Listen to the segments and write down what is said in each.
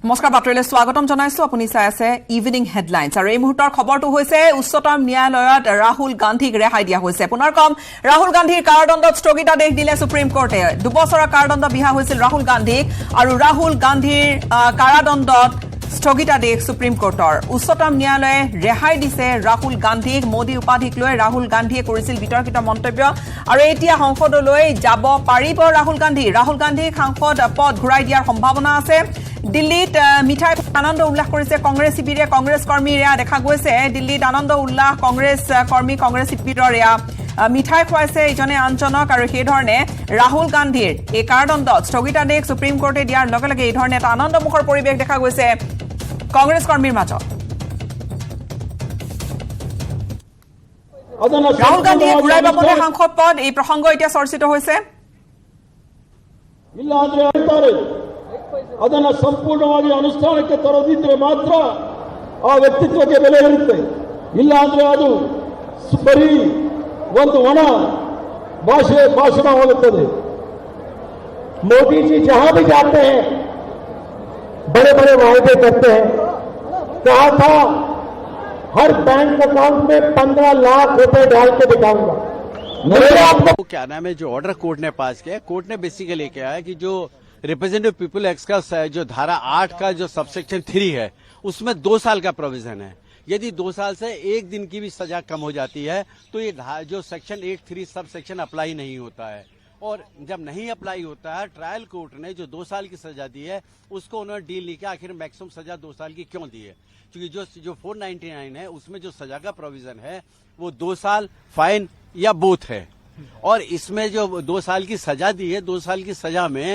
নমস্কাৰ বাতৰিলৈ স্বাগতম জনাইছো আপুনি চাই আছে ইভিনিং হেডলাইন্স আৰু এই মুহূৰ্তৰ খবৰটো হৈছে উচ্চতম ন্যায়ালয়ত ৰাহুল গান্ধীক ৰেহাই দিয়া হৈছে পুনৰ কম ৰাহুল গান্ধীৰ কাৰাদণ্ডত স্থগিতাদেশ দিলে সুপ্ৰিম কোৰ্টে 2 বছৰৰ কাৰাদণ্ড বিহা হৈছিল ৰাহুল গান্ধীক আৰু ৰাহুল গান্ধীৰ কাৰাদণ্ডত স্থগিতাদেশ সুপ্ৰিম কোৰ্টৰ উচ্চতম ন্যায়ালয়ে ৰেহাই দিছে ৰাহুল গান্ধীক মোদী উপাধিক লৈ ৰাহুল গান্ধীয়ে কৰিছিল বিতৰ্কিত মন্তব্য আৰু এতিয়া সংসদলৈ যাব পাৰিব ৰাহুল গান্ধী সাংসদ পদ ঘূৰাই দিয়াৰ সম্ভাৱনা আছে দিল্লীত মিঠাই আনন্দ উল্লাস কৰিছে কংগ্ৰেছ শিবিৰে কংগ্ৰেছ কৰ্মীৰে দেখা গৈছে দিল্লীত আনন্দ উল্লাস কংগ্ৰেছ কৰ্মী কংগ্ৰেছ শিবিৰৰ মিঠাই খুৱাইছে ইজনে আনজনক আৰু সেই ধৰণে ৰাহুল গান্ধীৰ এই কাৰাদণ্ডত স্থগিতাদেশ সুপ্ৰিম কোৰ্টে দিয়াৰ লগে লগে এই ধৰণে এটা আনন্দমুখৰ পৰিৱেশ দেখা গৈছে কংগ্ৰেছ কৰ্মীৰ মাজত ৰাহুল গান্ধীয়ে ঘূৰাই পাবলৈ সাংসদ পদ এই প্ৰসংগ এতিয়া চৰ্চিত হৈছে ಅದನ್ನು ಸಂಪೂರ್ಣವಾಗಿ ಅನುಷ್ಠಾನಕ್ಕೆ ತರದಿದ್ರೆ ಮಾತ್ರ ಆ ವ್ಯಕ್ತಿತ್ವಕ್ಕೆ ಬೆಲೆ ಇರುತ್ತೆ ಇಲ್ಲ ಅಂದ್ರೆ ಅದು ಬರೀ ಒಂದು ಒಣ ಭಾಷಣ ಹೋಗುತ್ತದೆ मोदी जी जहां भी जाते हैं बड़े बड़े वायदे करते हैं कहा था हर बैंक अकाउंट में 15 लाख रुपए डाल के दिखाऊंगा मेरे आपको क्या नाम है जो ऑर्डर कोर्ट ने पास किया कोर्ट ने बेसिकली क्या है कि जो रिप्रेजेंटेटिव पीपल एक्ट का जो धारा 8 का जो सबसेक्शन 3 है उसमें 2 साल का प्रोविजन है यदि 2 साल से 1 दिन की भी सजा कम हो जाती है तो ये जो सेक्शन 8(3) सब सेक्शन अप्लाई नहीं होता है और जब नहीं अप्लाई होता है ट्रायल कोर्ट ने जो 2 साल की सजा दी है उसको उन्होंने डील नहीं किया आखिर मैक्सिमम सजा 2 साल की क्यों दी है क्योंकि जो 499 है उसमें जो सजा का प्रोविजन है वो 2 साल फाइन या बोथ है और इसमें जो 2 साल की सजा दी है 2 साल की सजा में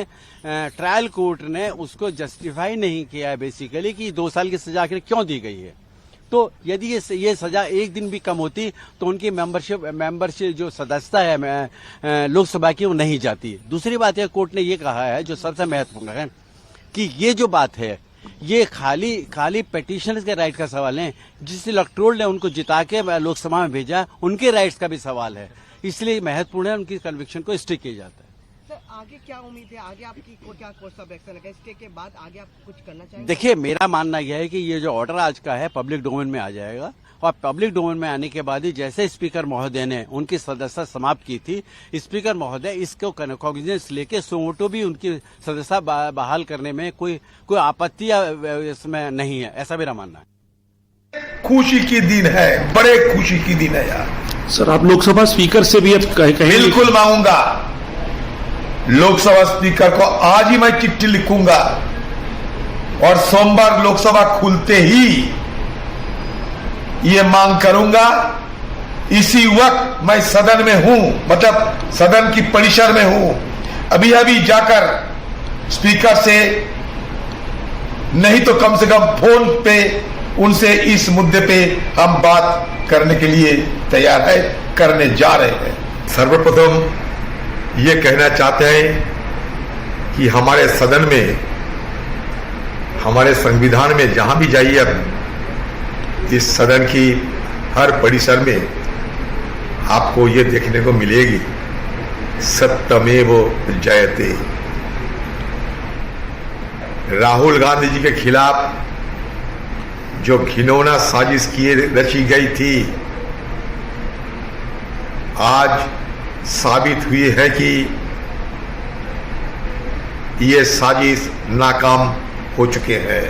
ट्रायल कोर्ट ने उसको जस्टिफाई नहीं किया है बेसिकली कि 2 साल की सजा आखिर क्यों दी गई है तो यदि ये सजा 1 दिन भी कम होती तो उनकी मेंबरशिप जो सदस्यता है लोकसभा की वो नहीं जाती दूसरी बात है कोर्ट ने ये कहा है जो सबसे महत्वपूर्ण है कि ये जो बात है ये खाली पेटिशनर्स के राइट का सवाल है जिस इलेक्टोरल ने उनको जिता के लोकसभा में भेजा उनके राइट्स का भी सवाल है इसलिए महत्वपूर्ण है उनकी कन्विक्शन को स्टे किया जाता है सर आगे क्या उम्मीद है आगे आपकी क्या कोर्स ऑफ एक्शन है इसके के बाद आगे आप कुछ करना चाहेंगे देखिए मेरा मानना यह है कि ये जो ऑर्डर आज का है पब्लिक डोमेन में आ जाएगा और पब्लिक डोमेन में आने के बाद ही जैसे स्पीकर महोदय ने उनकी सदस्यता समाप्त की थी स्पीकर महोदय इसको कॉग्निजेंस लेके सोमोटो भी उनकी सदस्यता बहाल करने में कोई आपत्ति इसमें नहीं है ऐसा मेरा मानना है खुशी की दिन है बड़े खुशी की दिन है यार सर आप लोकसभा स्पीकर से भी अब कहेंगे बिल्कुल मांगूंगा लोकसभा स्पीकर को आज ही मैं चिट्ठी लिखूंगा और सोमवार लोकसभा खुलते ही ये मांग करूंगा इसी वक्त मैं सदन में हूं मतलब सदन की परिसर में हूं अभी जाकर स्पीकर से नहीं तो कम से कम फोन पे उनसे इस मुद्दे पे हम बात करने के लिए तैयार है करने जा रहे हैं सर्वप्रथम ये कहना चाहते हैं कि हमारे सदन में हमारे संविधान में जहां भी जाइए अब इस सदन की हर परिसर में आपको ये देखने को मिलेगी सत्यमेव जयते राहुल गांधी जी के खिलाफ जो घिनौना साजिश किए रची गई थी आज साबित हुई है कि ये साजिश नाकाम हो चुके हैं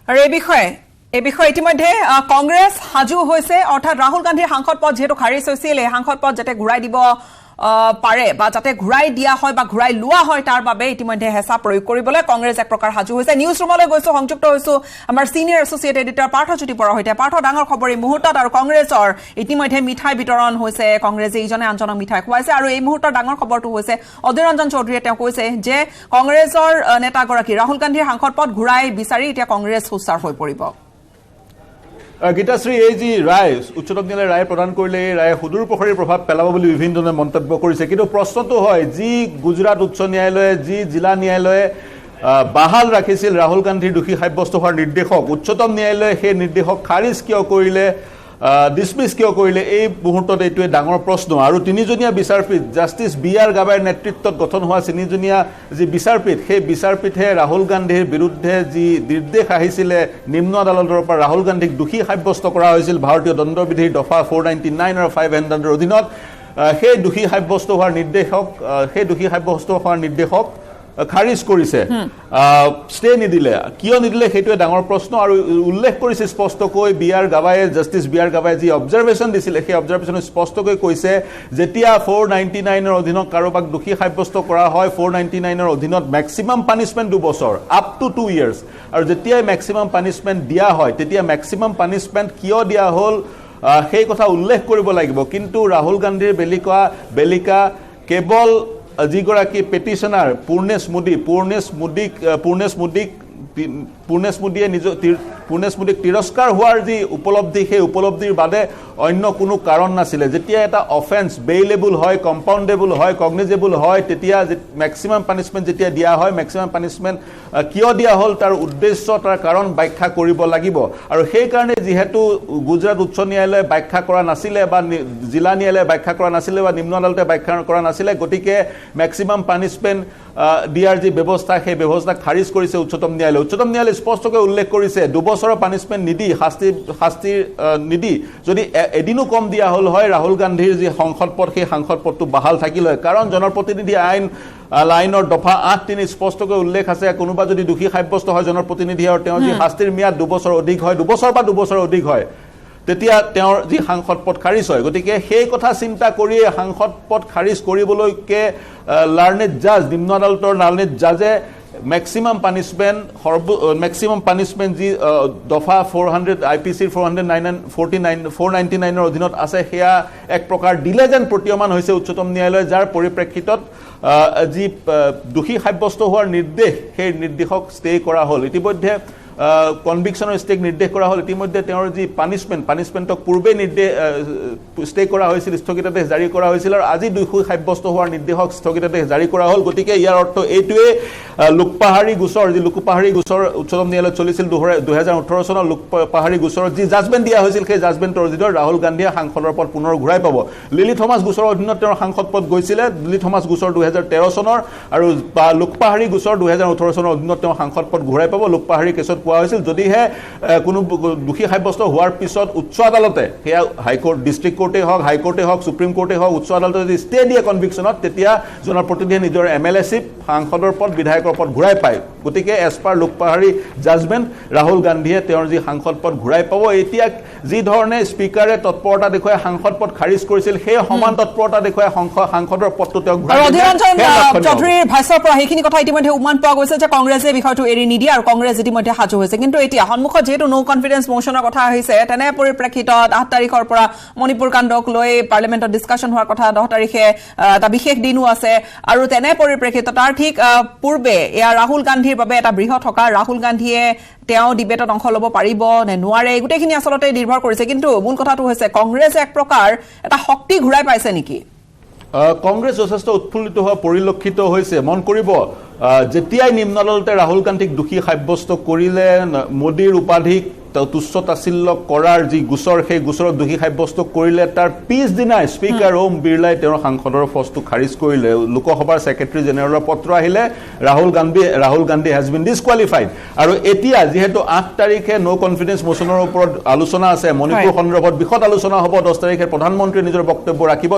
আৰু এই বিষয়ে ইতিমধ্যে কংগ্ৰেছ সাজু হৈছে অৰ্থাৎ ৰাহুল গান্ধীৰ সাংসদ পদ যেহেতু খাৰিজ হৈছিল এই সাংসদ পদ যাতে ঘূৰাই দিব পাৰে বা যাতে ঘূৰাই দিয়া হয় বা ঘূৰাই লোৱা হয় তাৰ বাবে ইতিমধ্যে হেঁচা প্ৰয়োগ কৰিবলৈ কংগ্ৰেছ এক প্ৰকাৰ সাজু হৈছে নিউজ ৰুমলৈ গৈছো সংযুক্ত হৈছো আমাৰ senior associate editor Parthajyoti Bora হৈতে পাৰ্থ ডাঙৰ খবৰ এই মুহূৰ্তত আৰু কংগ্ৰেছৰ ইতিমধ্যে মিঠাই বিতৰণ হৈছে কংগ্ৰেছে ইজনে আনজনক মিঠাই খুৱাইছে আৰু এই মুহূৰ্তৰ ডাঙৰ খবৰটো হৈছে অধীৰ ৰঞ্জন চৌধুৰীয়ে তেওঁ কৈছে যে কংগ্ৰেছৰ নেতাগৰাকী ৰাহুল গান্ধীৰ সাংসদ পদ ঘূৰাই বিচাৰি এতিয়া কংগ্ৰেছ সুস্থাৰ হৈ পৰিব গীতাশ্ৰী এই যি ৰায় উচ্চতম ন্যায়ালয়ে ৰায় প্ৰদান কৰিলে এই ৰায়ে সুদূৰ প্ৰসাৰী প্ৰভাৱ পেলাব বুলি বিভিন্নজনে মন্তব্য কৰিছে কিন্তু প্ৰশ্নটো হয় যি গুজৰাট উচ্চ ন্যায়ালয়ে যি জিলা ন্যায়ালয়ে বাহাল ৰাখিছিল ৰাহুল গান্ধীৰ দোষী সাব্যস্ত হোৱাৰ নিৰ্দেশক উচ্চতম ন্যায়ালয়ে সেই নিৰ্দেশক খাৰিজ কিয় কৰিলে ডিছমিছ কিয় কৰিলে এই মুহূৰ্তত এইটোৱে ডাঙৰ প্ৰশ্ন আৰু তিনিজনীয়া বিচাৰপীঠ জাষ্টিছ বি আৰ গাবাইৰ নেতৃত্বত গঠন হোৱা তিনিজনীয়া যি বিচাৰপীঠ সেই বিচাৰপীঠে ৰাহুল গান্ধীৰ বিৰুদ্ধে যি নিৰ্দেশ আহিছিলে নিম্ন আদালতৰ পৰা ৰাহুল গান্ধীক দোষী সাব্যস্ত কৰা হৈছিল ভাৰতীয় দণ্ডবিধিৰ দফা 499 আৰু 500 ৰ অধীনত সেই দোষী সাব্যস্ত হোৱাৰ নিৰ্দেশক খাৰিজ কৰিছে ষ্টে নিদিলে কিয় নিদিলে সেইটোৱে ডাঙৰ প্ৰশ্ন আৰু উল্লেখ কৰিছে স্পষ্টকৈ জাষ্টিছ বি আৰ গাবায়ে যি অবজাৰভেশ্যন দিছিলে সেই অবজাৰভেশ্যন স্পষ্টকৈ কৈছে যেতিয়া 499 ৰ অধীনত কাৰোবাক দোষী সাব্যস্ত কৰা হয় 499 ৰ অধীনত মেক্সিমাম পানিছমেণ্ট 2 বছৰ আপ টু 2 ইয়াৰ্ছ আৰু যেতিয়াই মেক্সিমাম পানিছমেণ্ট দিয়া হয় তেতিয়া মেক্সিমাম পানিছমেণ্ট কিয় দিয়া হ'ল সেই কথা উল্লেখ কৰিব লাগিব কিন্তু ৰাহুল গান্ধীৰ বেলিকা কেৱল যিগৰাকী পেটিশ্যনাৰ পূৰ্ণেশ মোদীক তিৰস্কাৰ হোৱাৰ যি উপলব্ধি সেই উপলব্ধিৰ বাদে অন্য কোনো কাৰণ নাছিলে যেতিয়া এটা অফেন্স বেইলেবল হয় কম্পাউণ্ডেবল হয় কগনিজেবল হয় তেতিয়া মেক্সিমাম পানিছমেণ্ট যেতিয়া দিয়া হয় মেক্সিমাম পানিছমেণ্ট কিয় দিয়া হ'ল তাৰ উদ্দেশ্য তাৰ কাৰণ ব্যাখ্যা কৰিব লাগিব আৰু সেইকাৰণে যিহেতু গুজৰাট উচ্চ ন্যায়ালয়ে ব্যাখ্যা কৰা নাছিলে বা জিলা ন্যায়ালয়ে ব্যাখ্যা কৰা নাছিলে বা নিম্ন আদালতে ব্যাখ্যা কৰা নাছিলে গতিকে মেক্সিমাম পানিছমেণ্ট দিয়াৰ যি ব্যৱস্থা সেই ব্যৱস্থা খাৰিজ কৰিছে উচ্চতম ন্যায়ালয়ে স্পষ্টকৈ উল্লেখ কৰিছে 2 বছৰৰ পানিছমেণ্ট নিদি শাস্তি নিদি যদি এদিনো কম দিয়া হ'ল হয় ৰাহুল গান্ধীৰ যি সংসদ পদ সেই সংসদ পদটো বাহাল থাকিল হয় কাৰণ জনপ্ৰতিনিধি আইনৰ দফা 8(3) স্পষ্টকৈ উল্লেখ আছে কোনোবা যদি দোষী সাব্যস্ত হয় জনপ্ৰতিনিধি আৰু তেওঁৰ যি শাস্তিৰ ম্যাদ 2 বছৰ অধিক হয় 2 বছৰ বা 2 বছৰ অধিক হয় তেতিয়া তেওঁৰ যি সাংসদ পদ খাৰিজ হয় গতিকে সেই কথা চিন্তা কৰিয়ে সাংসদ পদ খাৰিজ কৰিবলৈকে নিম্ন আদালতৰ লাৰ্নেড জাজে মেক্সিমাম পানিছমেণ্ট যি দফা 400 আইপিচিৰ 499 ৰ অধীনত আছে সেয়া এক প্ৰকাৰ দিলে যেন প্ৰতীয়মান হৈছে উচ্চতম ন্যায়ালয়ে যাৰ পৰিপ্ৰেক্ষিতত যি দোষী সাব্যস্ত হোৱাৰ নিৰ্দেশ সেই নিৰ্দেশক ষ্টে কৰা হ'ল ইতিমধ্যে কনভিকশনৰ ষ্টেক নিৰ্দেশ কৰা হ'ল ইতিমধ্যে তেওঁৰ যি পানিছমেণ্টক পূৰ্বে নিৰ্দেশ ষ্টে কৰা হৈছিল স্থগিতাদেশ জাৰি কৰা হৈছিল আৰু আজি দোষী সাব্যস্ত হোৱাৰ নিৰ্দেশক স্থগিতাদেশ জাৰি কৰা হ'ল গতিকে ইয়াৰ অৰ্থ এইটোৱে লোকপাহাৰী গোচৰ উচ্চতম ন্যায়ালয়ত চলিছিল 2018 চনৰ লোকপাহাৰী গোচৰত যি জাজমেণ্ট দিয়া হৈছিল সেই জাজমেণ্টৰ অধীনত ৰাহুল গান্ধীয়ে সাংসদৰ পদ পুনৰ ঘূৰাই পাব লিলি থমাছ গোচৰৰ অধীনত তেওঁৰ সাংসদ পদ গৈছিলে লিলি থমাছ গোচৰ 2013 চনৰ আৰু লোকপাহাৰী গোচৰ 2018 চনৰ অধীনত তেওঁ সাংসদ পদ ঘূৰাই পাব লোকপাহাৰী কেছত কোৱা হৈছিল যদিহে কোনো দোষী সাব্যস্ত হোৱাৰ পিছত উচ্চ আদালতে সেয়া হাইকোৰ্ট ডিষ্ট্ৰিক্ট কোৰ্টে হওক হাইকোৰ্টে হওক সুপ্ৰিম কোৰ্টে হওক উচ্চ আদালতে যদি ষ্টে দিয়ে কনভিকশনত তেতিয়া জনপ্ৰতিনিধিয়ে নিজৰ এমএলএশ্বিপ সাংসদৰ পদ বিধায়কৰ পদ ঘূৰাই পায় গতিকে এজ পাৰ লোকপাহাৰী জাজমেণ্ট ৰাহুল গান্ধীয়ে তেওঁৰ যি সাংসদ পদ ঘূৰাই পাব এতিয়া যি ধৰণে স্পিকাৰে তৎপৰতা দেখুৱাই সাংসদ পদ খাৰিজ কৰিছিল সেই সমান তৎপৰতা দেখুৱাই সাংসদৰ পদটো তেওঁ ঘূৰাই চৌধুৰীৰ ভাষ্যৰ পৰা সেইখিনি কথা ইতিমধ্যে উমান পোৱা গৈছে যে কংগ্ৰেছে বিষয়টো এৰি নিদিয়ে আৰু কংগ্ৰেছ ইতিমধ্যে সাজু হৈছে কিন্তু এতিয়া সন্মুখত যেহেতু নো কনফিডেন্স মোশনৰ কথা আহিছে তেনে পৰিপ্ৰেক্ষিতত 8 তাৰিখৰ পৰা মণিপুৰ কাণ্ডক লৈ পাৰ্লিমেণ্টত ডিছকাশ্যন হোৱাৰ কথা 10 তাৰিখে এটা বিশেষ দিনো আছে আৰু তেনে পৰিপ্ৰেক্ষিতত তাৰ ঠিক পূৰ্বে এয়া ৰাহুল গান্ধীৰ বাবে এটা বৃহৎ থকা ৰাহুল গান্ধীয়ে তেওঁ ডিবেটত অংশ ল'ব পাৰিব নে নোৱাৰে গোটেইখিনি আচলতে নিৰ্ভৰ কৰিছে কিন্তু মূল কথাটো হৈছে কংগ্ৰেছ এক প্ৰকাৰ এটা শক্তি ঘূৰাই পাইছে নেকি কংগ্ৰেছ যথেষ্ট উৎফুল্লিত হোৱা পৰিলক্ষিত হৈছে মন কৰিব যেতিয়াই নিম্ন আদালতে ৰাহুল গান্ধীক দোষী সাব্যস্ত কৰিলে মোদীৰ উপাধিক তুচ্ছ তাচ্ছিল্য কৰাৰ যি গোচৰ সেই গোচৰত দোষী সাব্যস্ত কৰিলে তাৰ পিছদিনাই স্পীকাৰ ওম বিৰলাই তেওঁৰ সাংসদৰ পদটো খাৰিজ কৰিলে লোকসভাৰ ছেক্ৰেটাৰী জেনেৰেলৰ পত্ৰ আহিলে ৰাহুল গান্ধী হেজ বিন ডিছকুৱালিফাইড আৰু এতিয়া যিহেতু 8 তাৰিখে নো কনফিডেন্স মোশনৰ ওপৰত আলোচনা আছে মণিপুৰ সন্দৰ্ভত বিশদ আলোচনা হ'ব 10 তাৰিখে প্ৰধানমন্ত্ৰীয়ে নিজৰ বক্তব্য ৰাখিব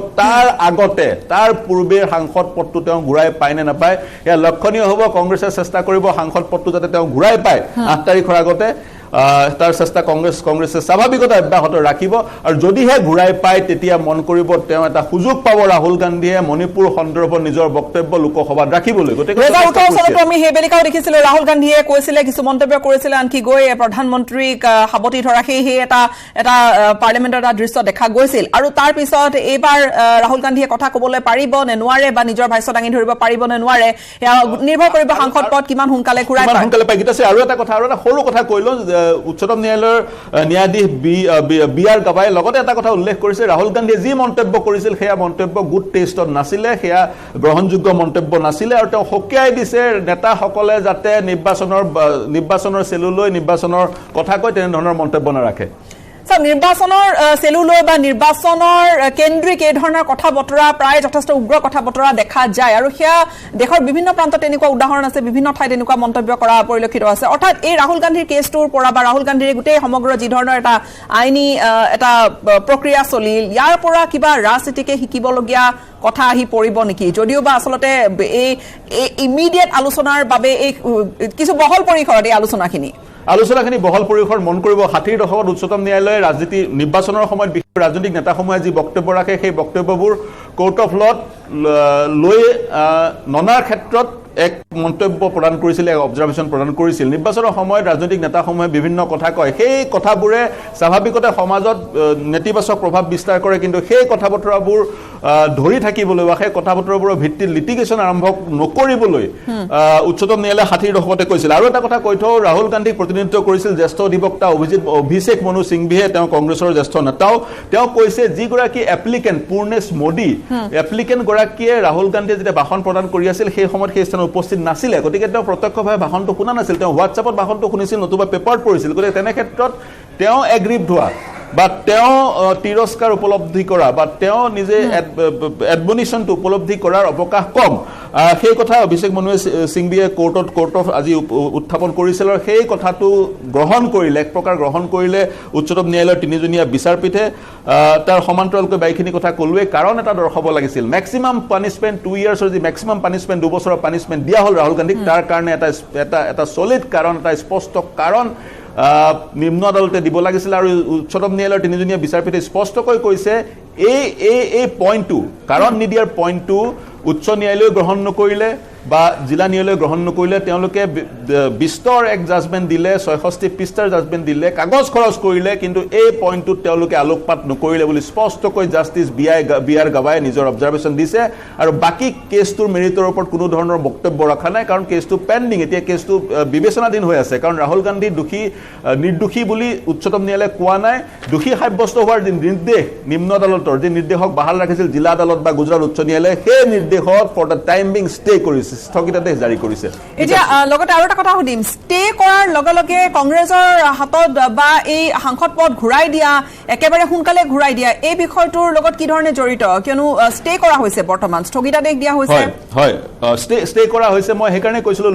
তাৰ পূৰ্বে সাংসদ পদটো তেওঁ ঘূৰাই পায় নে নাপায় এয়া লক্ষণীয় হ'ব কংগ্ৰেছে চেষ্টা কৰিব সাংসদ পদটো যাতে তেওঁ ঘূৰাই পায় 8 তাৰিখৰ আগতে তাৰ চেষ্টা কংগ্ৰেছে স্বাভাৱিকতা অব্যাহত ৰাখিব আৰু যদিহে ঘূৰাই পায় তেতিয়া মন কৰিব তেওঁ এটা সুযোগ পাব ৰাহুল গান্ধীয়ে মণিপুৰ সন্দৰ্ভত নিজৰ বক্তব্য লোকসভাত ৰাখিবলৈ গতিকে আমি সেই বেলিকাও দেখিছিলো ৰাহুল গান্ধীয়ে কৈছিলে কিছু মন্তব্য কৰিছিলে আনকি গৈ প্ৰধানমন্ত্ৰীক সাৱটি ধৰা সেই এটা পাৰ্লিমেণ্টৰ এটা দৃশ্য দেখা গৈছিল আৰু তাৰ পিছত এইবাৰ ৰাহুল গান্ধীয়ে কথা ক'বলৈ পাৰিব নে নোৱাৰে বা নিজৰ ভাষ্য দাঙি ধৰিব পাৰিব নে নোৱাৰে সেয়া নিৰ্ভৰ কৰিব সাংসদ পদ কিমান সোনকালে ঘূৰাই পায় গীতাশ্ৰী আৰু এটা সৰু কথা কৈলো উচ্চতম ন্যায়ালয়ৰ ন্যায়াধীশ বি আৰ গাবায়ে লগতে এটা কথা উল্লেখ কৰিছে ৰাহুল গান্ধীয়ে যি মন্তব্য কৰিছিল সেয়া মন্তব্য গুড টেষ্টত নাছিলে সেয়া গ্ৰহণযোগ্য মন্তব্য নাছিলে আৰু তেওঁ সকীয়াই দিছে নেতাসকলে যাতে নিৰ্বাচনৰ চেলুলৈ নিৰ্বাচনৰ কথা কয় তেনেধৰণৰ মন্তব্য নাৰাখে নিৰ্বাচনৰ চেলুলৈ বা নিৰ্বাচনৰ কেন্দ্ৰিক এই ধৰণৰ কথা বতৰা প্ৰায় যথেষ্ট উগ্ৰ কথা বতৰা দেখা যায় আৰু সেয়া দেশৰ বিভিন্ন প্ৰান্তত তেনেকুৱা উদাহৰণ আছে বিভিন্ন ঠাইত এনেকুৱা মন্তব্য কৰা পৰিলক্ষিত আছে অৰ্থাৎ এই ৰাহুল গান্ধীৰ কেছটোৰ পৰা বা ৰাহুল গান্ধীৰ গোটেই সমগ্ৰ যি ধৰণৰ এটা আইনী এটা প্ৰক্ৰিয়া চলিল ইয়াৰ পৰা কিবা ৰাজনীতিকে শিকিবলগীয়া কথা আহি পৰিব নেকি যদিও বা আচলতে এই ইমিডিয়েট আলোচনাৰ বাবে এই কিছু বহল পৰিসৰত এই আলোচনাখিনি বহল পৰিসৰ মন কৰিব 60 দশকত উচ্চতম ন্যায়ালয়ে ৰাজনীতি নিৰ্বাচনৰ সময়ত ৰাজনৈতিক নেতাসমূহে যি বক্তব্য ৰাখে সেই বক্তব্যবোৰ কোৰ্ট অফ লত লৈ ননাৰ ক্ষেত্ৰত এক মন্তব্য প্ৰদান কৰিছিল এক অবজাৰভেশ্যন প্ৰদান কৰিছিল নিৰ্বাচনৰ সময়ত ৰাজনৈতিক নেতাসমূহে বিভিন্ন কথা কয় সেই কথাবোৰে স্বাভাৱিকতে সমাজত নেতিবাচক প্ৰভাৱ বিস্তাৰ কৰে কিন্তু সেই কথা বতৰাবোৰ ধৰি থাকিবলৈ বা সেই কথা বতৰাবোৰৰ ভিত্তিত লিটিগেশ্যন আৰম্ভ নকৰিবলৈ উচ্চতম ন্যায়ালয়ে 60 দশকতে কৈছিল আৰু এটা কথা কৈ থওঁ ৰাহুল গান্ধীক প্ৰতিনিধিত্ব কৰিছিল জ্যেষ্ঠ অধিবক্তা অভিষেক মনু সিংভিয়ে তেওঁ কংগ্ৰেছৰ জ্যেষ্ঠ নেতাও তেওঁ কৈছে যিগৰাকী এপ্লিকেণ্ট পূৰ্ণেশ মোদী এপ্লিকেণ্ট গৰাকীয়ে ৰাহুল গান্ধীয়ে যেতিয়া ভাষণ প্ৰদান কৰি আছিল সেই সময়ত সেই স্থানত উপস্থিত নাছিলে গতিকে তেওঁ প্ৰত্যক্ষভাৱে ভাষণটো শুনা নাছিল তেওঁ হোৱাটছএপত ভাষণটো শুনিছিল নতুবা পেপাৰত পঢ়িছিল গতিকে তেনে ক্ষেত্ৰত তেওঁ এগ্ৰিভড হোৱা বা তেওঁ তিৰস্কাৰ উপলব্ধি কৰা বা তেওঁ নিজে এডমনিশ্যনটো উপলব্ধি কৰাৰ অৱকাশ কম সেই কথা অভিষেক মনু সিংভিয়ে কোৰ্টত আজি উত্থাপন কৰিছিল আৰু সেই কথাটো গ্ৰহণ কৰিলে এক প্ৰকাৰ গ্ৰহণ কৰিলে উচ্চতম ন্যায়ালয়ৰ তিনিজনীয়া বিচাৰপীঠে তাৰ সমান্তৰালকৈ বাইখিনি কথা ক'লোৱে কাৰণ এটা দৰ্শাব লাগিছিল মেক্সিমাম পানিশমেণ্ট 2 ইয়াৰ্ছৰ যি মেক্সিমাম পানিশমেণ্ট 2 বছৰৰ পানিশমেণ্ট দিয়া হ'ল ৰাহুল গান্ধীক তাৰ কাৰণে এটা সলিড কাৰণ এটা স্পষ্ট কাৰণ নিম্ন আদালতে দিব লাগিছিল আৰু উচ্চতম ন্যায়ালয়ৰ তিনিজনীয়া বিচাৰপীঠে স্পষ্টকৈ কৈছে এই পইণ্টটো কাৰণ নিদিয়াৰ পইণ্টটো উচ্চ ন্যায়ালয়ে গ্ৰহণ নকৰিলে বা জিলা ন্যায়ালয়ে গ্ৰহণ নকৰিলে তেওঁলোকে বিস্তৰ এক জাজমেণ্ট দিলে 66 পৃষ্ঠাৰ জাজমেণ্ট দিলে কাগজ খৰচ কৰিলে কিন্তু এই পইণ্টটোত তেওঁলোকে আলোকপাত নকৰিলে বুলি স্পষ্টকৈ জাষ্টিছ বি আৰ গাৱাই নিজৰ অবজাৰভেশ্যন দিছে আৰু বাকী কেছটোৰ মেৰিটৰ ওপৰত কোনো ধৰণৰ বক্তব্য ৰখা নাই কাৰণ কেছটো পেণ্ডিং এতিয়া কেছটো বিবেচনাধীন হৈ আছে কাৰণ ৰাহুল গান্ধী নিৰ্দোষী বুলি উচ্চতম ন্যায়ালয়ে কোৱা নাই দোষী সাব্যস্ত হোৱাৰ যি নিৰ্দেশ নিম্ন আদালতৰ যি নিৰ্দেশক বাহাল ৰাখিছিল জিলা আদালত বা গুজৰাট উচ্চ ন্যায়ালয়ে সেই নিৰ্দেশক for the time being stay কৰিছে স্থগিতাদেশ জাৰি কৰিছে এতিয়া লগতে আৰু এটা কথা সুধিম ষ্টে কৰাৰ লগে লগে কংগ্ৰেছৰ হাতত বা এই সাংসদ পদ ঘূৰাই দিয়া একেবাৰে সোনকালে ঘূৰাই দিয়া এই বিষয়টোৰ লগত কি ধৰণে জড়িত কিয়নো ষ্টে কৰা হৈছে বৰ্তমান স্থগিতাদেশ দিয়া হৈছে হয় ষ্টে কৰা হৈছে মই সেইকাৰণে কৈছিলো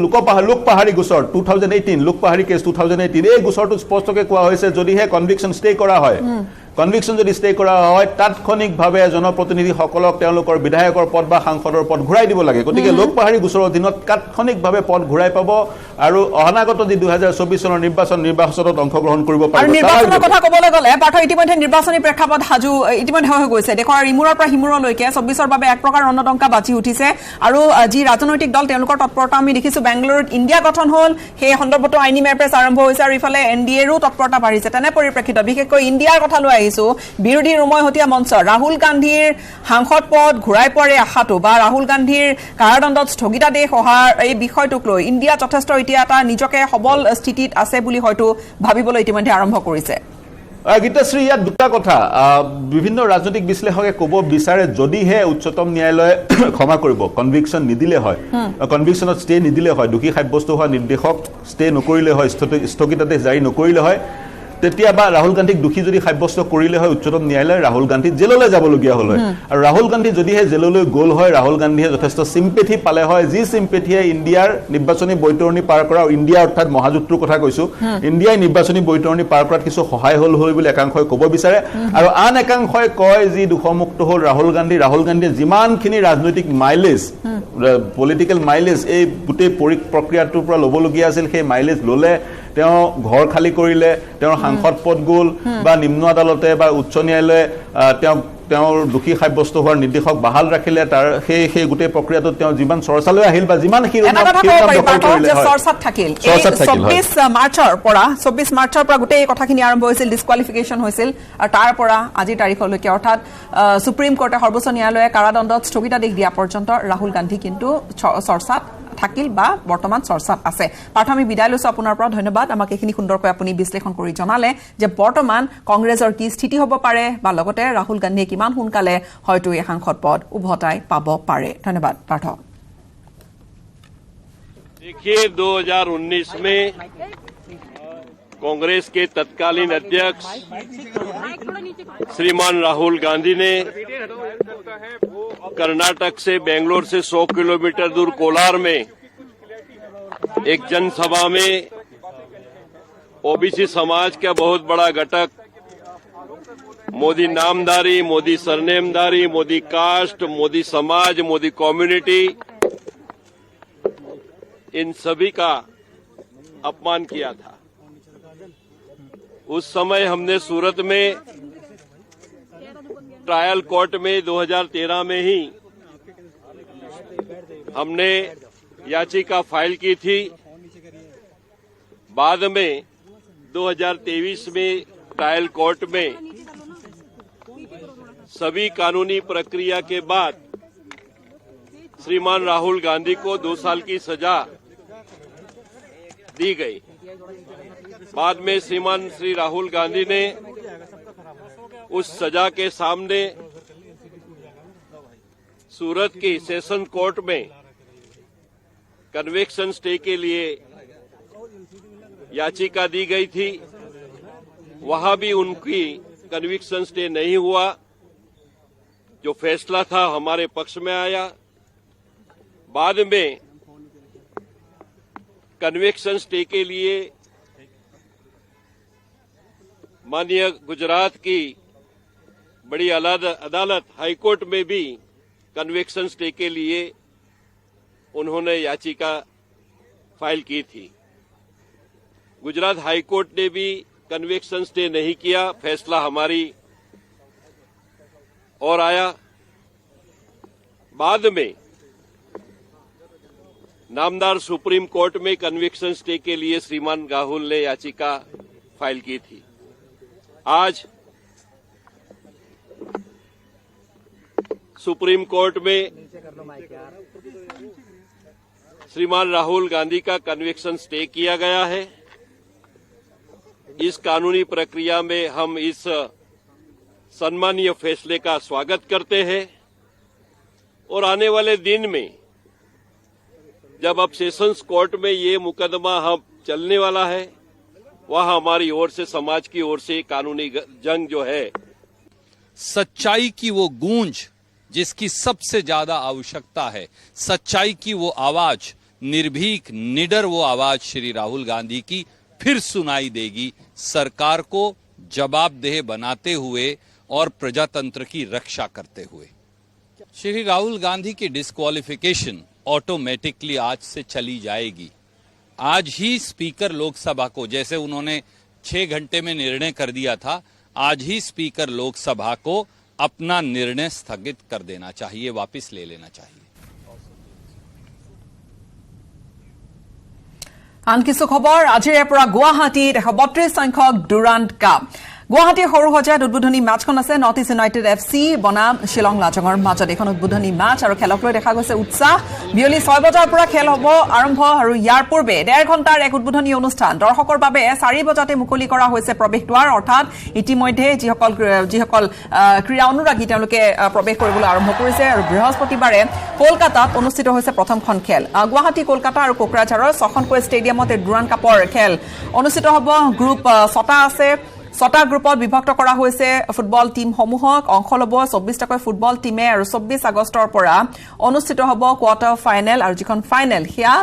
লোকপাহাৰী গোচৰ 2018 লোকপাহাৰী কেছ 2018 এই গোচৰটো স্পষ্টকৈ কোৱা হৈছে যদিহে কনভিকশ্যন ষ্টে কৰা হয় কনভিকশ্যন যদি ষ্টে কৰা হয় তাৎক্ষণিকভাৱে জনপ্ৰতিনিধিসকলক তেওঁলোকৰ বিধায়কৰ পদ বা সাংসদৰ পদ ঘূৰাই দিব লাগে গতিকে লোকপাহাৰী গোচৰৰ অধীনত তাৎক্ষণিকভাৱে পদ ঘূৰাই পাব আৰু অনাগত যি 2024 চনৰ নিৰ্বাচনত অংশগ্ৰহণ কৰিব পাৰিব আৰু নিৰ্বাচনৰ কথা ক'বলৈ গ'লে পাৰ্থ ইতিমধ্যে নিৰ্বাচনী প্ৰেক্ষাপট সাজু ইতিমধ্যে হৈ গৈছে দেশৰ ইমূৰৰ পৰা সিমূৰলৈকে 24ৰ বাবে এক প্ৰকাৰ ৰণদংকা বাজি উঠিছে আৰু যি ৰাজনৈতিক দল তেওঁলোকৰ তৎপৰতা আমি দেখিছো বেংগালুৰুত ইণ্ডিয়া গঠন হ'ল সেই সন্দৰ্ভতো আইনী মেৰপেচ আৰম্ভ হৈছে আৰু ইফালে এনডিএৰো তৎপৰতা বাঢ়িছে তেনে পৰিপ্ৰেক্ষিতত বিশেষকৈ ইণ্ডিয়াৰ কথা লৈ আহিছো বিৰোধী উমৈহতীয়া মঞ্চ ৰাহুল গান্ধীৰ সাংসদ পদ ঘূৰাই পোৱাৰ আশাটো বা ৰাহুল গান্ধীৰ কাৰাদণ্ডত স্থগিতাদেশ অহাৰ এই বিষয়টোক লৈ ইণ্ডিয়া যথেষ্ট এতিয়া এটা নিজকে সবল স্থিতিত আছে বুলি হয়তো ভাবিবলৈ ইতিমধ্যে আৰম্ভ কৰিছে গীতাশ্ৰী ইয়াত দুটা কথা বিভিন্ন ৰাজনৈতিক বিশ্লেষকে ক'ব বিচাৰে যদিহে উচ্চতম ন্যায়ালয়ে ক্ষমা কৰিব কনভিকশ্যন নিদিলে হয় কনভিকশ্যনত ষ্টে নিদিলে হয় দোষী সাব্যস্ত হোৱা নিৰ্দেশক ষ্টে নকৰিলে হয় স্থগিতাদেশ জাৰি নকৰিলে হয় তেতিয়া বা ৰাহুল গান্ধীক দোষী যদি সাব্যস্ত কৰিলে হয় উচ্চতম ন্যায়ালয়ে ৰাহুল গান্ধী জেললৈ যাবলগীয়া হ'ল হয় আৰু ৰাহুল গান্ধী যদিহে জেললৈ গ'ল হয় ৰাহুল গান্ধীয়ে যথেষ্ট চিম্পেথি পালে হয় যি চিম্পেথিয়ে ইণ্ডিয়াৰ নিৰ্বাচনী বৈতৰণি পাৰ কৰা ইণ্ডিয়া অৰ্থাৎ মহাজোঁটটোৰ কথা কৈছো ইণ্ডিয়াই নিৰ্বাচনী বৈতৰণি পাৰ কৰাত কিছু সহায় হ'ল বুলি একাংশই ক'ব বিচাৰে আৰু আন একাংশই কয় যি দুখমুক্ত হ'ল ৰাহুল গান্ধীয়ে যিমানখিনি ৰাজনৈতিক মাইলেজ পলিটিকেল মাইলেজ এই গোটেই প্ৰক্ৰিয়াটোৰ পৰা ল'বলগীয়া আছিল সেই মাইলেজ ল'লে তেওঁ ঘৰ খালী কৰিলে তেওঁৰ সাংসদ পদ গ'ল বা নিম্ন আদালতে বা উচ্চ ন্যায়ালয়ে তেওঁৰ দোষী সাব্যস্ত হোৱাৰ নিৰ্দেশক বাহাল ৰাখিলে তাৰ সেই গোটেই প্ৰক্ৰিয়াটোত তেওঁ যিমান চৰ্চালৈ আহিল বা যিমান চৰ্চাত থাকিল 24 মাৰ্চৰ পৰা গোটেই কথাখিনি আৰম্ভ হৈছিল ডিছকুৱালিফিকেশ্যন হৈছিল আৰু তাৰ পৰা আজিৰ তাৰিখলৈকে অৰ্থাৎ সুপ্ৰিম কোৰ্টে সৰ্বোচ্চ ন্যায়ালয়ে কাৰাদণ্ডত স্থগিতাদেশ দিয়া পৰ্যন্ত ৰাহুল গান্ধী কিন্তু চৰ্চাত থাকিল বা বৰ্তমান চৰ্চাত আছে পাৰ্থ আমি বিদায় লৈছো আপোনাৰ পৰা ধন্যবাদ আমাক এইখিনি সুন্দৰকৈ আপুনি বিশ্লেষণ কৰি জনালে যে বৰ্তমান কংগ্ৰেছৰ কি স্থিতি হ'ব পাৰে বা লগতে ৰাহুল গান্ধীয়ে কিমান সোনকালে হয়তো এই সাংসদ পদ উভতাই পাব পাৰে ধন্যবাদ পাৰ্থ देखिए 2019 में कांग्रेस के तत्कालीन अध्यक्ष श्रीमान राहुल गांधी ने कर्नाटक से बेंगलोर से 100 किलोमीटर दूर कोलार में एक जनसभा में ओबीसी समाज का बहुत बड़ा घटक मोदी नामधारी, मोदी सरनेमधारी, मोदी कास्ट, मोदी समाज, मोदी कम्युनिटी, इन सभी का अपमान किया था। उस समय हमने सूरत में ट्रायल कोर्ट में 2013 में ही हमने याचिका फाइल की थी। बाद में 2023 में ट्रायल कोर्ट में सभी कानूनी प्रक्रिया के बाद श्रीमान राहुल गांधी को 2 साल की सजा दी गई। बाद में श्रीमान श्री राहुल गांधी ने उस सजा के सामने सूरत की सेशन कोर्ट में कन्विक्शन स्टे के लिए याचिका दी गई थी। वहां भी उनकी कन्विक्शन स्टे नहीं हुआ। जो फैसला था हमारे पक्ष में आया। बाद में कन्विक्शन स्टे के लिए माननीय गुजरात की बड़ी अदालत हाईकोर्ट में भी कन्विक्शन स्टे के लिए उन्होंने याचिका फाइल की थी। गुजरात हाईकोर्ट ने भी कन्विक्शन स्टे नहीं किया। फैसला हमारी और आया। बाद में नामदार सुप्रीम कोर्ट में कन्विक्शन स्टे के लिए श्रीमान राहुल ने याचिका फाइल की थी। आज सुप्रीम कोर्ट में श्रीमान राहुल गांधी का कन्विक्शन स्टे किया गया है। इस कानूनी प्रक्रिया में हम इस सम्मानीय फैसले का स्वागत करते हैं और आने वाले दिन में जब अब सेशंस कोर्ट में ये मुकदमा हम चलने वाला है, वह हमारी ओर से, समाज की ओर से कानूनी जंग जो है, सच्चाई की वो गूंज जिसकी सबसे ज्यादा आवश्यकता है, सच्चाई की वो आवाज, निर्भीक निडर वो आवाज श्री राहुल गांधी की फिर सुनाई देगी, सरकार को जवाबदेह बनाते हुए और प्रजातंत्र की रक्षा करते हुए। श्री राहुल गांधी की डिस्क्वालिफिकेशन ऑटोमेटिकली आज से चली जाएगी। आज ही स्पीकर लोकसभा को, जैसे उन्होंने 6 घंटे में निर्णय कर दिया था, आज ही स्पीकर लोकसभा को अपना निर्णय स्थगित कर देना चाहिए, वापस ले लेना चाहिए। আন কিছু খবৰ আজিৰে পৰা গুৱাহাটীত 132 সংখ্যক ডুৰাণ্ট কাপ গুৱাহাটীৰ সৰুসজাত উদ্বোধনী মেচখন আছে নৰ্থ ইষ্ট ইউনাইটেড এফচি বনাম শিলং লাজঙৰ মাজত। এখন উদ্বোধনী মেচ আৰু খেলক লৈ দেখা গৈছে উৎসাহ। বিয়লি 6 বজাৰ পৰা খেল হ'ব আৰম্ভ আৰু ইয়াৰ পূৰ্বে 1.5 ঘণ্টাৰ এক উদ্বোধনী অনুষ্ঠান দৰ্শকৰ বাবে 4 বজাতে মুকলি কৰা হৈছে প্ৰৱেশ দ্বাৰ। অৰ্থাৎ ইতিমধ্যে যিসকল ক্ৰীড়া অনুৰাগী তেওঁলোকে প্ৰৱেশ কৰিবলৈ আৰম্ভ কৰিছে আৰু বৃহস্পতিবাৰে কলকাতাত অনুষ্ঠিত হৈছে প্ৰথমখন খেল। গুৱাহাটী, কলকাতা আৰু কোকৰাঝাৰৰ 6খনকৈ ষ্টেডিয়ামত ডুৰাণ্ট কাপৰ খেল অনুষ্ঠিত হ'ব। গ্ৰুপ 6টা আছে। 6টা গ্ৰুপত বিভক্ত কৰা হৈছে ফুটবল টিমসমূহক। অংশ ল'ব 24টাকৈ ফুটবল টিমে আৰু 24 আগষ্টৰ পৰা অনুষ্ঠিত হ'ব কোৱাৰ্টাৰ ফাইনেল আৰু যিখন ফাইনেল সেয়া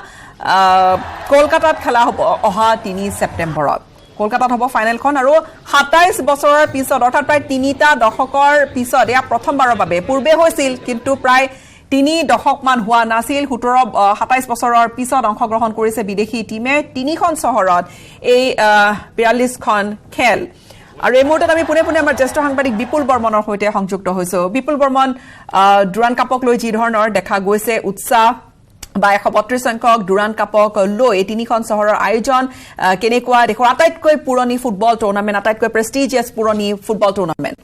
কলকাতাত খেলা হ'ব অহা 3 ছেপ্টেম্বৰত। কলকাতাত হ'ব ফাইনেলখন আৰু 27 বছৰৰ পিছত, অৰ্থাৎ প্ৰায় 3টা দশকৰ পিছত এয়া প্ৰথমবাৰৰ বাবে। পূৰ্বে হৈছিল কিন্তু প্ৰায় 3 দশকমান হোৱা নাছিল। 27 বছৰৰ পিছত অংশগ্ৰহণ কৰিছে বিদেশী টিমে 3খন চহৰত এই 42খন খেল। আৰু এই মুহূৰ্তত আমি পুনে পুনে আমাৰ জ্যেষ্ঠ সাংবাদিক বিপুল বৰ্মনৰ সৈতে সংযুক্ত হৈছো। বিপুল বৰ্মন, ডুৰাণ্ট কাপক লৈ যি ধৰণৰ দেখা গৈছে উৎসাহ বা 132 সংখ্যক ডুৰাণ্ট কাপক লৈ 3খন চহৰৰ আয়োজন কেনেকুৱা, দেশৰ আটাইতকৈ পুৰণি ফুটবল টুৰ্ণামেণ্ট, আটাইতকৈ প্ৰেষ্টিজিয়াছ পুৰণি ফুটবল টুৰ্ণামেণ্ট,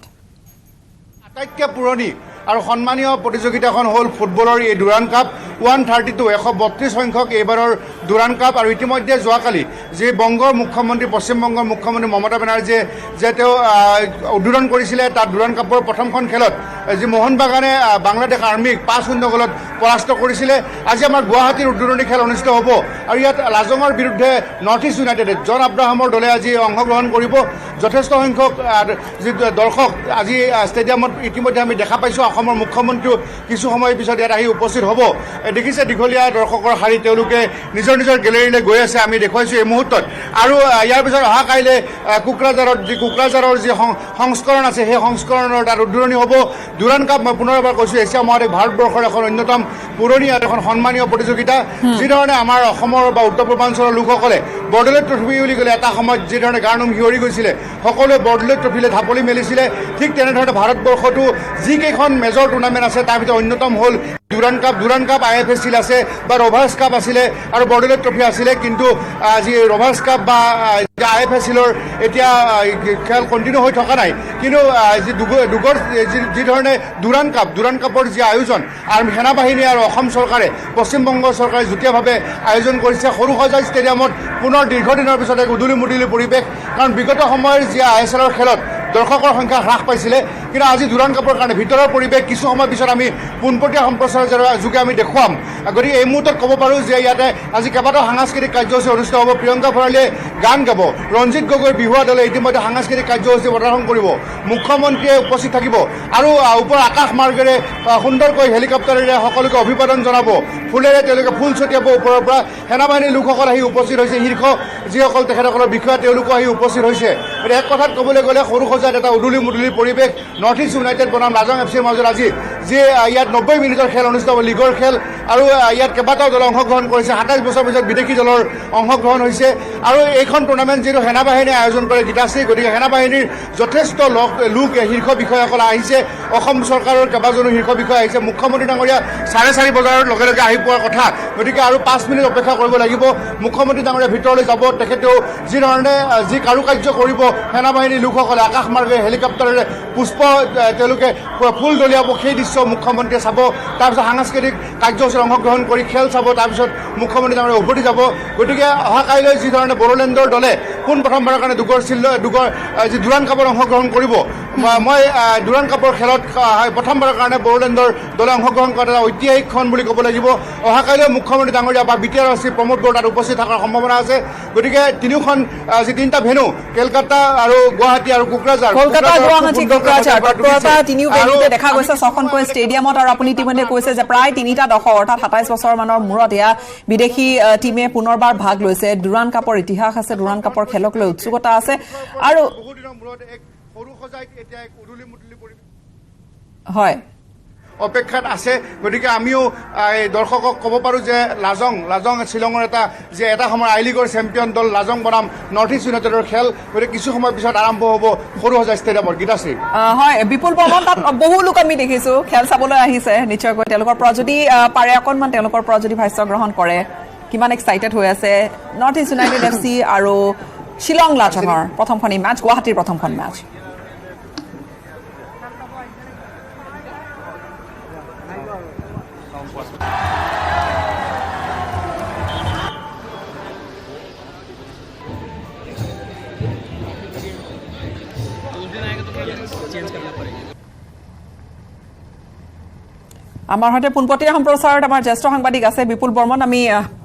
আটাইতকৈ পুৰণি আৰু সন্মানীয় প্ৰতিযোগিতাখন হ'ল ফুটবলৰ এই ডুৰাণ্ট কাপ 132 132 সংখ্যক এইবাৰৰ দুৰাণ কাপ আৰু ইতিমধ্যে যোৱাকালি যি বংগৰ মুখ্যমন্ত্ৰী পশ্চিমবংগৰ মুখ্যমন্ত্ৰী মমতা বেনাৰ্জীয়ে যে তেওঁ উদ্বোধন কৰিছিলে তাত দুৰাণ কাপৰ প্ৰথমখন খেলত যি মোহন বাগানে বাংলাদেশ আৰ্মীক 5-0 গলত পৰাস্ত কৰিছিলে আজি আমাৰ গুৱাহাটীৰ উদ্বোধনী খেল অনুষ্ঠিত হ'ব আৰু ইয়াত লাজঙৰ বিৰুদ্ধে নৰ্থ ইষ্ট ইউনাইটেডে জন আব্ৰাহামৰ দলে আজি অংশগ্ৰহণ কৰিব যথেষ্ট সংখ্যক যি দৰ্শক আজি ষ্টেডিয়ামত ইতিমধ্যে আমি দেখা পাইছোঁ অসমৰ মুখ্যমন্ত্ৰীও কিছু সময়ৰ পিছত ইয়াত আহি উপস্থিত হ'ব দেখিছে দীঘলীয়া দৰ্শকৰ শাৰী তেওঁলোকে নিজৰ নিজৰ গেলেৰীলৈ গৈ আছে আমি দেখুৱাইছোঁ এই মুহূৰ্তত আৰু ইয়াৰ পিছত অহা কাইলৈ কোকৰাঝাৰৰ যি সংস্কৰণ আছে সেই সংস্কৰণৰ তাত উদ্বোধনী হ'ব দুৰাণ কাপ মই পুনৰ এবাৰ কৈছোঁ এছিয়া মহাদেশ ভাৰতবৰ্ষৰ এখন অন্যতম পুৰণি আৰু এখন সন্মানীয় প্ৰতিযোগিতা যিধৰণে আমাৰ অসমৰ বা উত্তৰ পূৰ্বাঞ্চলৰ লোকসকলে বৰদলৈ ট্ৰফি বুলি ক'লে এটা সময়ত যিধৰণে গাৰ নোম শিয়ৰি গৈছিলে সকলোৱে বৰদলৈ ট্ৰফিলৈ ঢাপলি মেলিছিলে ঠিক তেনেধৰণে ভাৰতবৰ্ষতো যিকেইখন মেজৰ টুৰ্ণামেণ্ট আছে তাৰ ভিতৰত অন্যতম হ'ল দুৰাণ কাপ IFSC আছে বা ৰভাৰ্ছ কাপ আছিলে আৰু বৰদলৈ ট্ৰফি আছিলে কিন্তু যি ৰভাৰ্ছ কাপ বা IFSCৰ এতিয়া খেল কণ্টিনিউ হৈ থকা নাই কিন্তু যি ধৰণে দুৰাণ কাপৰ যি আয়োজন আৰু সেনাবাহিনী আৰু অসম চৰকাৰে পশ্চিমবংগ চৰকাৰে যুটীয়াভাৱে আয়োজন কৰিছে সৰুসজাই ষ্টেডিয়ামত পুনৰ দীৰ্ঘদিনৰ পিছত এক উদুলি মুদুলি পৰিৱেশ কাৰণ বিগত সময়ৰ যি ISLৰ খেলত দৰ্শকৰ সংখ্যা হ্ৰাস পাইছিলে কিন্তু আজি দুৰাণ কাপৰ কাৰণে ভিতৰৰ পৰিৱেশ কিছু সময় পিছত আমি পোনপটীয়া সম্প্ৰচাৰৰ যোগে আমি দেখুৱাম গতিকে এই মুহূৰ্তত ক'ব পাৰোঁ যে ইয়াতে আজি কেইবাটাও সাংস্কৃতিক কাৰ্যসূচী অনুষ্ঠিত হ'ব প্ৰিয়ংকা ভৰালীয়ে গান গাব ৰঞ্জিত গগৈৰ বিহুৱা দলে ইতিমধ্যে সাংস্কৃতিক কাৰ্যসূচী প্ৰদৰ্শন কৰিব মুখ্যমন্ত্ৰীয়ে উপস্থিত থাকিব আৰু ওপৰ আকাশ মাৰ্গেৰে সুন্দৰকৈ হেলিকপ্টাৰেৰে সকলোকে অভিবাদন জনাব ফুলেৰে তেওঁলোকে ফুল ছটিয়াব ওপৰৰ পৰা সেনাবাহিনীৰ লোকসকল আহি উপস্থিত হৈছে শীৰ্ষ যিসকল তেখেতসকলৰ বিষয়া তেওঁলোকো আহি উপস্থিত হৈছে গতিকে এক কথাত ক'বলৈ গ'লে সৰুসজাইত এটা উদুলি মুদুলি পৰিৱেশ নৰ্থ ইষ্ট ইউনাইটেড বনাম লাজং FCৰ মাজত আজি যি ইয়াত 90 মিনিটৰ খেল অনুষ্ঠিত হ'ব লীগৰ খেল আৰু ইয়াত কেইবাটাও দলে অংশগ্ৰহণ কৰিছে 27 বছৰ পিছত বিদেশী দলৰ অংশগ্ৰহণ হৈছে আৰু এইখন টুৰ্ণামেণ্ট যিটো সেনাবাহিনীয়ে আয়োজন কৰে গীতাশ্ৰী গতিকে সেনাবাহিনীৰ যথেষ্ট লোক শীৰ্ষ বিষয়াসকল আহিছে অসম চৰকাৰৰ কেইবাজনো শীৰ্ষ বিষয়া আহিছে মুখ্যমন্ত্ৰী ডাঙৰীয়া 4:30 বজাৰ লগে লগে আহি পোৱাৰ কথা গতিকে আৰু 5 মিনিট অপেক্ষা কৰিব লাগিব মুখ্যমন্ত্ৰী ডাঙৰীয়া ভিতৰলৈ যাব তেখেতেও যি ধৰণে যি কাৰুকাৰ্য কৰিব সেনাবাহিনীৰ লোকসকলে আকাশ মাৰ্গে হেলিকপ্টাৰেৰে পুষ্প তেওঁলোকে ফুল দলিয়াব সেই দৃশ্য মুখ্যমন্ত্ৰীয়ে চাব তাৰপিছত সাংস্কৃতিক কাৰ্যসূচীত অংশগ্ৰহণ কৰি খেল চাব তাৰপিছত মুখ্যমন্ত্ৰী ডাঙৰীয়া উভতি যাব গতিকে অহা কাইলৈ যি ধৰণে বড়োলেণ্ডৰ দলে প্ৰথমবাৰৰ কাৰণে যি দুৰাণ কাপত অংশগ্ৰহণ কৰিব মই দুৰাণ কাপৰ খেলত প্ৰথমবাৰৰ কাৰণে বড়োলেণ্ডৰ দলে অংশগ্ৰহণ কৰা এটা ঐতিহাসিক ক্ষণ বুলি ক'ব লাগিব অহা কাইলৈ মুখ্যমন্ত্ৰী ডাঙৰীয়া বা BTRC প্ৰমোদ গৌৰ তাত উপস্থিত থকাৰ সম্ভাৱনা আছে গতিকে তিনিটা ভেনু কলকাতা আৰু গুৱাহাটী আৰু কোকৰাঝাৰ তিনিও ভেনুতে দেখা গৈছে 6খনকৈ ষ্টেডিয়ামত আৰু আপুনি ইতিমধ্যে কৈছে যে প্ৰায় 3টা দশক অৰ্থাৎ 27 বছৰ মানৰ মূৰত এয়া বিদেশী টিমে পুনৰবাৰ ভাগ লৈছে দুৰাণ কাপৰ ইতিহাস আছে দুৰাণ কাপৰ খেলক লৈ উৎসুকতা আছে আৰু বহুদিনৰ মূৰত এক সৰুসজাইত এতিয়া এক উদুলি মুদুলি পৰিৱেশ হয় অপেক্ষাত আছে গতিকে আমিও দৰ্শকক ক'ব পাৰোঁ যে লাজং শ্বিলঙৰ এটা সময়ৰ আই লীগৰ চেম্পিয়ন দল লাজং বনাম নৰ্থ ইষ্ট ইউনাইটেডৰ খেল গতিকে কিছু সময়ৰ পিছত আৰম্ভ হ'ব সৰুসজাই ষ্টেডিয়ামত গীতাশ্ৰী হয় বিপুল বৰ্মন তাত বহু লোক আমি দেখিছোঁ খেল চাবলৈ আহিছে নিশ্চয়কৈ তেওঁলোকৰ পৰা যদি পাৰে অকণমান তেওঁলোকৰ পৰা যদি ভাষ্য গ্ৰহণ কৰে কিমান এক্সাইটেড হৈ আছে নৰ্থ ইষ্ট ইউনাইটেড FC আৰু শ্বিলং লাজঙৰ প্ৰথমখন মেচ গুৱাহাটীৰ প্ৰথমখন মেচ আমাৰ সৈতে পোনপটীয়া সম্প্ৰচাৰত আমাৰ জ্যেষ্ঠ সাংবাদিক আছে বিপুল বৰ্মন আমি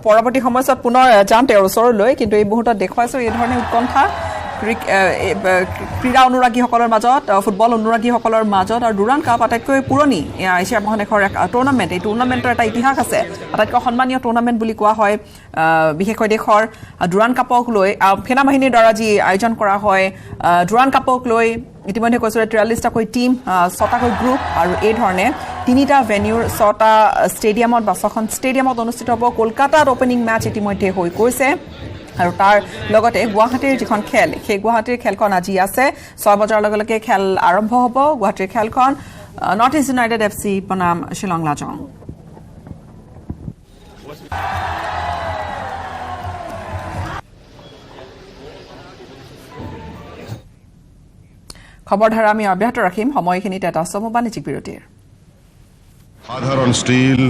পৰৱৰ্তী সময়ছোৱাত পুনৰ যাম তেওঁৰ ওচৰলৈ কিন্তু এই মুহূৰ্তত দেখুৱাইছোঁ এই ধৰণে উৎকণ্ঠা ক্ৰীড়া অনুৰাগীসকলৰ মাজত ফুটবল অনুৰাগীসকলৰ মাজত আৰু দুৰাণ কাপ আটাইতকৈ পুৰণি এছিয়া মহাদেশৰ এক টুৰ্ণামেণ্ট এই টুৰ্ণামেণ্টৰ এটা ইতিহাস আছে আটাইতকৈ সন্মানীয় টুৰ্ণামেণ্ট বুলি কোৱা হয় বিশেষকৈ দেশৰ দুৰাণ কাপক লৈ সেনাবাহিনীৰ দ্বাৰা যি আয়োজন কৰা হয় দুৰাণ কাপক লৈ ইতিমধ্যে কৈছোঁ 43টাকৈ টিম 6টাকৈ গ্ৰুপ আৰু এই ধৰণে 3টা ভেনিউৰ 6টা ষ্টেডিয়ামত বা 6খন ষ্টেডিয়ামত অনুষ্ঠিত হ'ব কলকাতাত অপেনিং মেচ ইতিমধ্যে হৈ গৈছে আৰু তাৰ লগতে গুৱাহাটীৰ যিখন খেল সেই গুৱাহাটীৰ খেলখন আজি আছে 6 বজাৰ লগে লগে খেল আৰম্ভ হ'ব গুৱাহাটীৰ খেলখন নৰ্থ ইষ্ট ইউনাইটেড FC বনাম শ্বিলং লাজং খবৰধাৰা আমি অব্যাহত ৰাখিম সময়খিনিত এটা চমু বাণিজ্যিক বিৰতিৰ সাধাৰণ স্টিল